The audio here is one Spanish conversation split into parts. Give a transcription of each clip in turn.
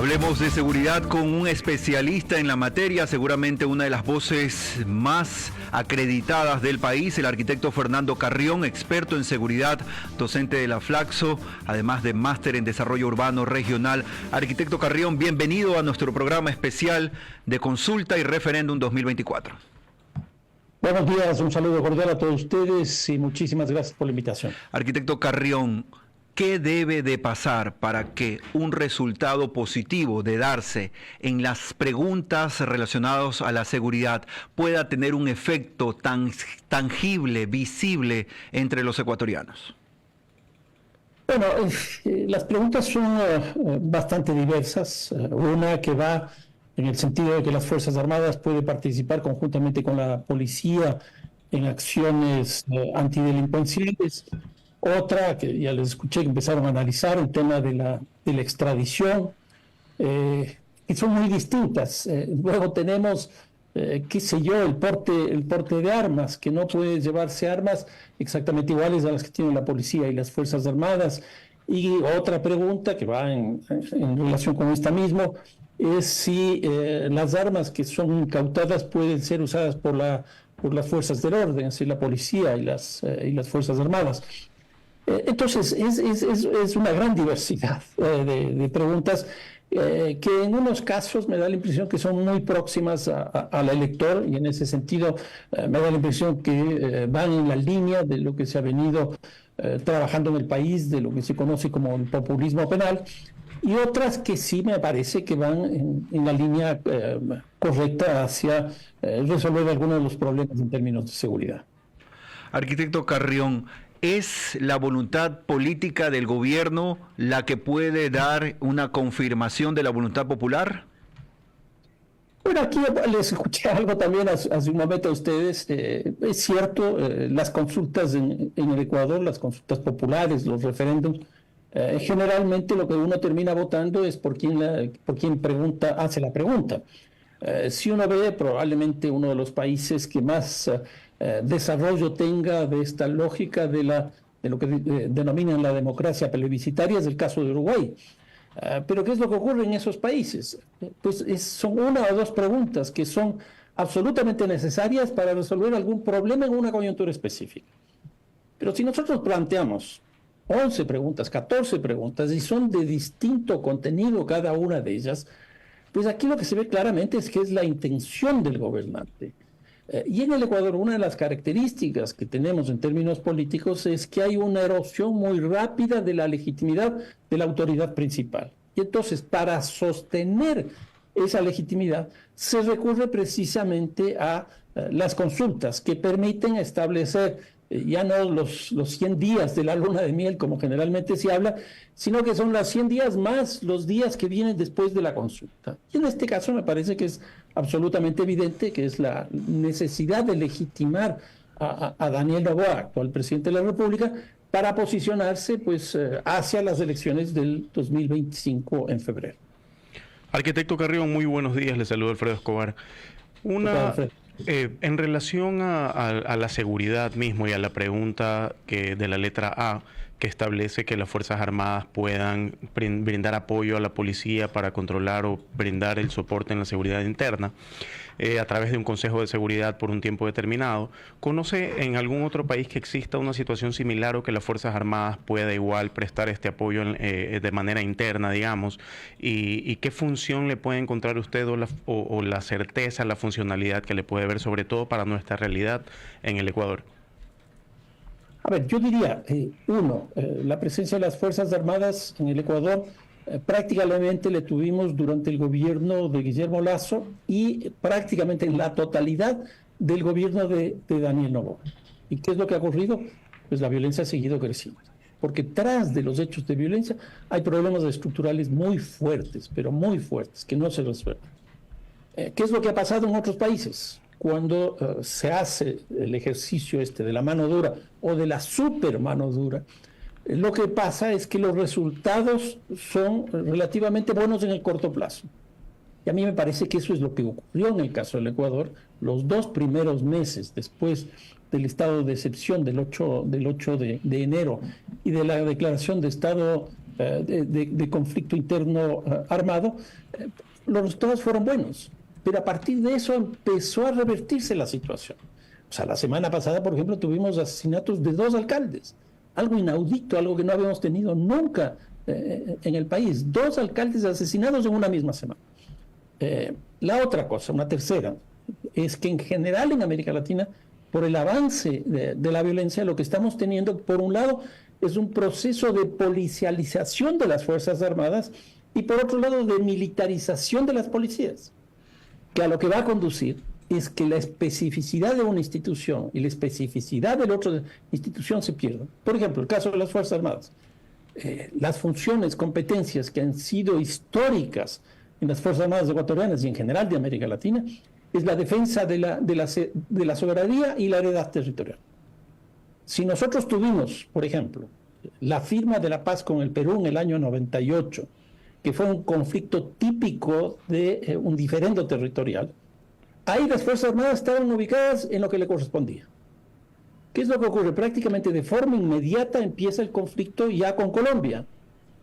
Hablemos de seguridad con un especialista en la materia, seguramente una de las voces más acreditadas del país, el arquitecto Fernando Carrión, experto en seguridad, docente de la Flaxo, además de máster en desarrollo urbano regional. Arquitecto Carrión, bienvenido a nuestro programa especial de consulta y referéndum 2024. Buenos días, un saludo cordial a todos ustedes y muchísimas gracias por la invitación. Arquitecto Carrión, ¿qué debe de pasar para que un resultado positivo de darse en las preguntas relacionadas a la seguridad pueda tener un efecto tan tangible, visible entre los ecuatorianos? Bueno, las preguntas son bastante diversas. Una que va en el sentido de que las Fuerzas Armadas pueden participar conjuntamente con la policía en acciones antidelincuenciales. Otra, que ya les escuché que empezaron a analizar, el tema de la extradición, que son muy distintas. Luego tenemos, qué sé yo, el porte de armas, que no puede llevarse armas exactamente iguales a las que tiene la policía y las Fuerzas Armadas. Y otra pregunta que va en relación con esta mismo, es si las armas que son incautadas pueden ser usadas por las fuerzas del orden, es decir, la policía y las Fuerzas Armadas. Entonces, es una gran diversidad de preguntas que en unos casos me da la impresión que son muy próximas al elector, y en ese sentido me da la impresión que van en la línea de lo que se ha venido trabajando en el país, de lo que se conoce como el populismo penal, y otras que sí me parece que van en la línea correcta hacia resolver algunos de los problemas en términos de seguridad. Arquitecto Carrión, ¿es la voluntad política del gobierno la que puede dar una confirmación de la voluntad popular? Bueno, aquí les escuché algo también hace un momento a ustedes. Es cierto, las consultas en el Ecuador, las consultas populares, los referéndums, generalmente lo que uno termina votando es por quien hace la pregunta. Si uno ve, probablemente uno de los países que más desarrollo tenga de esta lógica de lo que denominan la democracia plebiscitaria es el caso de Uruguay. Pero ¿qué es lo que ocurre en esos países? Pues son una o dos preguntas que son absolutamente necesarias para resolver algún problema en una coyuntura específica. Pero si nosotros planteamos 11 preguntas, 14 preguntas, y son de distinto contenido cada una de ellas, pues aquí lo que se ve claramente es que es la intención del gobernante. Y en el Ecuador, una de las características que tenemos en términos políticos es que hay una erosión muy rápida de la legitimidad de la autoridad principal. Y entonces, para sostener esa legitimidad, se recurre precisamente a las consultas que permiten establecer ya no los 100 días de la luna de miel, como generalmente se habla, sino que son los 100 días más los días que vienen después de la consulta. Y en este caso me parece que es absolutamente evidente que es la necesidad de legitimar a Daniel Noboa, actual presidente de la República, para posicionarse pues hacia las elecciones del 2025 en febrero. Arquitecto Carrión, muy buenos días, le saludo Alfredo Escobar. En relación a la seguridad mismo y a la pregunta de la letra A, que establece que las Fuerzas Armadas puedan brindar apoyo a la policía para controlar o brindar el soporte en la seguridad interna a través de un Consejo de Seguridad por un tiempo determinado. ¿Conoce en algún otro país que exista una situación similar o que las Fuerzas Armadas pueda igual prestar este apoyo de manera interna, digamos? ¿Y qué función le puede encontrar usted o la certeza, la funcionalidad que le puede ver, sobre todo para nuestra realidad en el Ecuador? A ver, yo diría, la presencia de las Fuerzas Armadas en el Ecuador prácticamente le tuvimos durante el gobierno de Guillermo Lasso y prácticamente en la totalidad del gobierno de Daniel Noboa. ¿Y qué es lo que ha ocurrido? Pues la violencia ha seguido creciendo. Porque tras de los hechos de violencia hay problemas estructurales muy fuertes, pero muy fuertes, que no se resuelven. ¿Qué es lo que ha pasado en otros países? Cuando se hace el ejercicio de la mano dura o de la super mano dura, lo que pasa es que los resultados son relativamente buenos en el corto plazo. Y a mí me parece que eso es lo que ocurrió en el caso del Ecuador. Los 2 primeros meses después del estado de excepción del 8 de enero y de la declaración de estado de conflicto interno armado, los resultados fueron buenos. Pero a partir de eso empezó a revertirse la situación. O sea, la semana pasada, por ejemplo, tuvimos asesinatos de 2 alcaldes. Algo inaudito, algo que no habíamos tenido nunca en el país. 2 alcaldes asesinados en una misma semana. La otra cosa, una tercera, es que en general en América Latina, por el avance de la violencia, lo que estamos teniendo, por un lado, es un proceso de policialización de las Fuerzas Armadas y por otro lado, de militarización de las policías, que a lo que va a conducir es que la especificidad de una institución y la especificidad de la otra institución se pierdan. Por ejemplo, el caso de las Fuerzas Armadas. Las funciones, competencias que han sido históricas en las Fuerzas Armadas ecuatorianas y en general de América Latina, es la defensa de la soberanía y la heredad territorial. Si nosotros tuvimos, por ejemplo, la firma de la paz con el Perú en el año 98, que fue un conflicto típico de un diferendo territorial, ahí las Fuerzas Armadas estaban ubicadas en lo que le correspondía. ¿Qué es lo que ocurre? Prácticamente de forma inmediata empieza el conflicto ya con Colombia.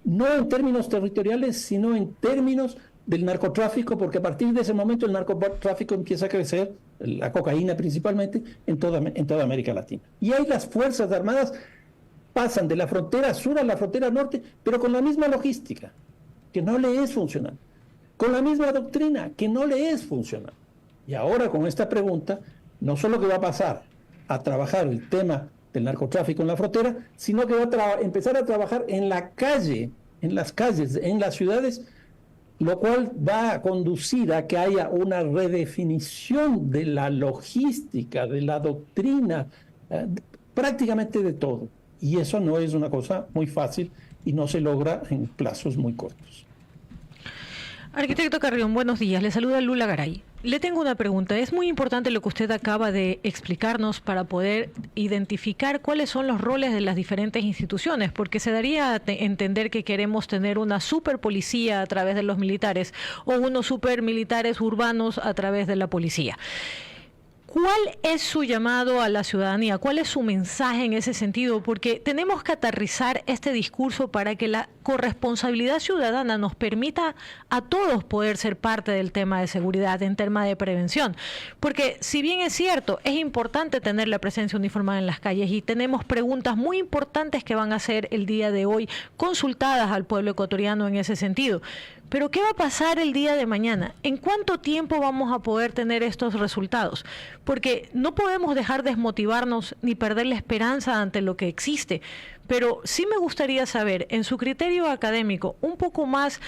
No en términos territoriales, sino en términos del narcotráfico, porque a partir de ese momento el narcotráfico empieza a crecer, la cocaína principalmente, en toda América Latina. Y ahí las Fuerzas Armadas pasan de la frontera sur a la frontera norte, pero con la misma logística, que no le es funcional, con la misma doctrina, que no le es funcional. Y ahora con esta pregunta, no solo que va a pasar a trabajar el tema del narcotráfico en la frontera, sino que va a empezar a trabajar en la calle, en las calles, en las ciudades, lo cual va a conducir a que haya una redefinición de la logística, de la doctrina, prácticamente de todo. Y eso no es una cosa muy fácil y no se logra en plazos muy cortos. Arquitecto Carrión, buenos días. Le saluda Lula Garay. Le tengo una pregunta. Es muy importante lo que usted acaba de explicarnos para poder identificar cuáles son los roles de las diferentes instituciones, porque se daría a entender que queremos tener una super policía a través de los militares o unos super militares urbanos a través de la policía. ¿Cuál es su llamado a la ciudadanía? ¿Cuál es su mensaje en ese sentido? Porque tenemos que aterrizar este discurso para que la corresponsabilidad ciudadana nos permita a todos poder ser parte del tema de seguridad en tema de prevención. Porque si bien es cierto, es importante tener la presencia uniformada en las calles y tenemos preguntas muy importantes que van a ser el día de hoy consultadas al pueblo ecuatoriano en ese sentido. Pero ¿qué va a pasar el día de mañana? ¿En cuánto tiempo vamos a poder tener estos resultados? Porque no podemos dejar desmotivarnos ni perder la esperanza ante lo que existe. Pero sí me gustaría saber, en su criterio académico, un poco más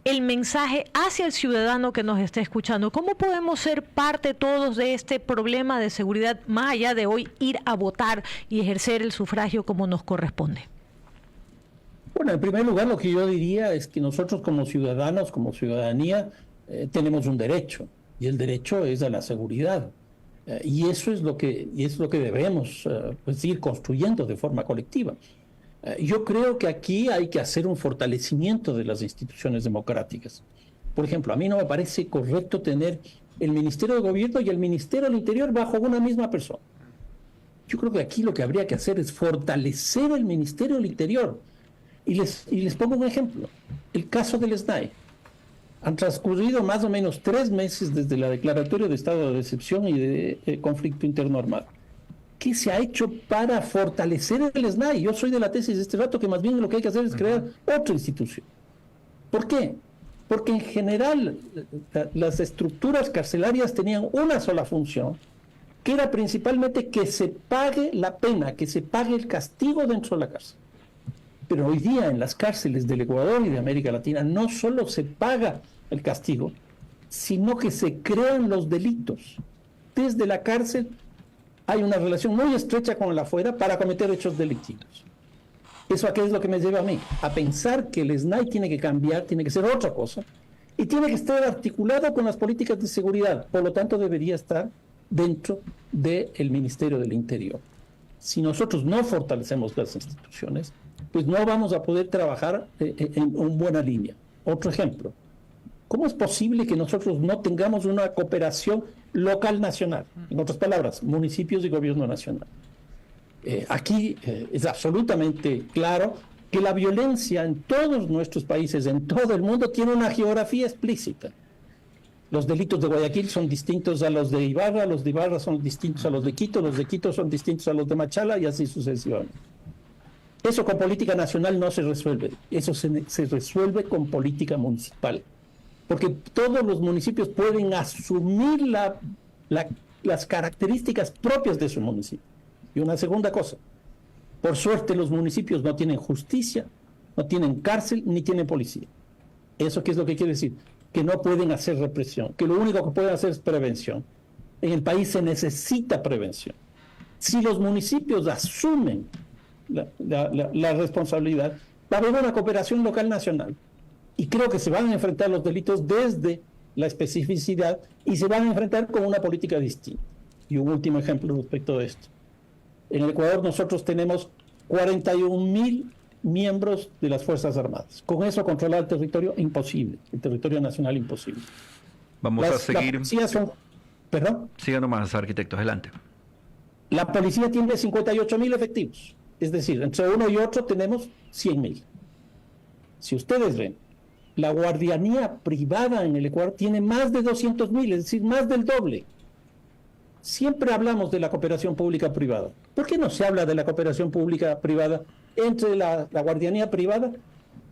el mensaje hacia el ciudadano que nos está escuchando. ¿Cómo podemos ser parte todos de este problema de seguridad, más allá de hoy ir a votar y ejercer el sufragio como nos corresponde? Bueno, en primer lugar, lo que yo diría es que nosotros como ciudadanos, como ciudadanía, tenemos un derecho, y el derecho es a la seguridad. Y eso es lo que debemos pues, ir construyendo de forma colectiva. Yo creo que aquí hay que hacer un fortalecimiento de las instituciones democráticas. Por ejemplo, a mí no me parece correcto tener el Ministerio de Gobierno y el Ministerio del Interior bajo una misma persona. Yo creo que aquí lo que habría que hacer es fortalecer el Ministerio del Interior. Y les pongo un ejemplo, el caso del SNAI. Han transcurrido más o menos 3 meses desde la declaratoria de estado de excepción y de conflicto interno armado. ¿Qué se ha hecho para fortalecer el SNAI? Yo soy de la tesis de este rato que más bien lo que hay que hacer es crear otra institución. ¿Por qué? Porque en general las estructuras carcelarias tenían una sola función, que era principalmente que se pague la pena, que se pague el castigo dentro de la cárcel. Pero hoy día en las cárceles del Ecuador y de América Latina no solo se paga el castigo, sino que se crean los delitos. Desde la cárcel hay una relación muy estrecha con el afuera para cometer hechos delictivos. ¿Eso a qué es lo que me lleva a mí? A pensar que el SNAI tiene que cambiar, tiene que ser otra cosa, y tiene que estar articulado con las políticas de seguridad. Por lo tanto, debería estar dentro del Ministerio del Interior. Si nosotros no fortalecemos las instituciones, pues no vamos a poder trabajar en buena línea. Otro ejemplo, ¿cómo es posible que nosotros no tengamos una cooperación local-nacional? En otras palabras, municipios y gobierno nacional. Aquí es absolutamente claro que la violencia en todos nuestros países, en todo el mundo, tiene una geografía explícita. Los delitos de Guayaquil son distintos a los de Ibarra, los de Ibarra son distintos a los de Quito son distintos a los de Machala y así sucesivamente. Eso con política nacional no se resuelve, eso se resuelve con política municipal, porque todos los municipios pueden asumir las características propias de su municipio. Y una segunda cosa, por suerte los municipios no tienen justicia, no tienen cárcel, ni tienen policía. ¿Eso qué es lo que quiere decir? Que no pueden hacer represión, que lo único que pueden hacer es prevención. En el país se necesita prevención. Si los municipios asumen la responsabilidad, va a haber una cooperación local nacional. Y creo que se van a enfrentar los delitos desde la especificidad y se van a enfrentar con una política distinta. Y un último ejemplo respecto de esto. En el Ecuador nosotros tenemos 41.000 miembros de las Fuerzas Armadas. Con eso controlar el territorio imposible, el territorio nacional imposible. Vamos a seguir. ¿Perdón? Siga nomás, arquitecto, adelante. La policía tiene 58.000 efectivos. Es decir, entre uno y otro tenemos 100.000. Si ustedes ven, la guardianía privada en el Ecuador tiene más de 200.000, es decir, más del doble. Siempre hablamos de la cooperación pública-privada. ¿Por qué no se habla de la cooperación pública-privada entre la guardianía privada,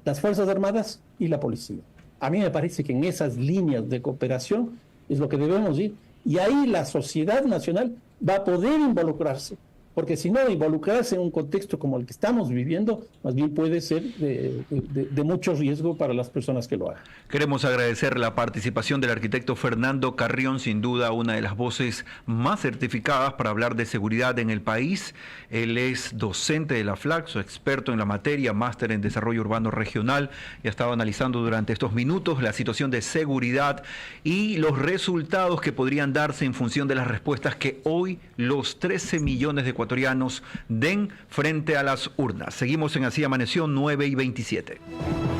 las Fuerzas Armadas y la policía? A mí me parece que en esas líneas de cooperación es lo que debemos ir. Y ahí la sociedad nacional va a poder involucrarse. Porque si no, involucrarse en un contexto como el que estamos viviendo, más bien puede ser de mucho riesgo para las personas que lo hagan. Queremos agradecer la participación del arquitecto Fernando Carrión, sin duda una de las voces más certificadas para hablar de seguridad en el país. Él es docente de la Flaxo, experto en la materia, máster en desarrollo urbano regional, y ha estado analizando durante estos minutos la situación de seguridad y los resultados que podrían darse en función de las respuestas que hoy los 13 millones de ecuatorianos den frente a las urnas. Seguimos en Así Amaneció, 9:27.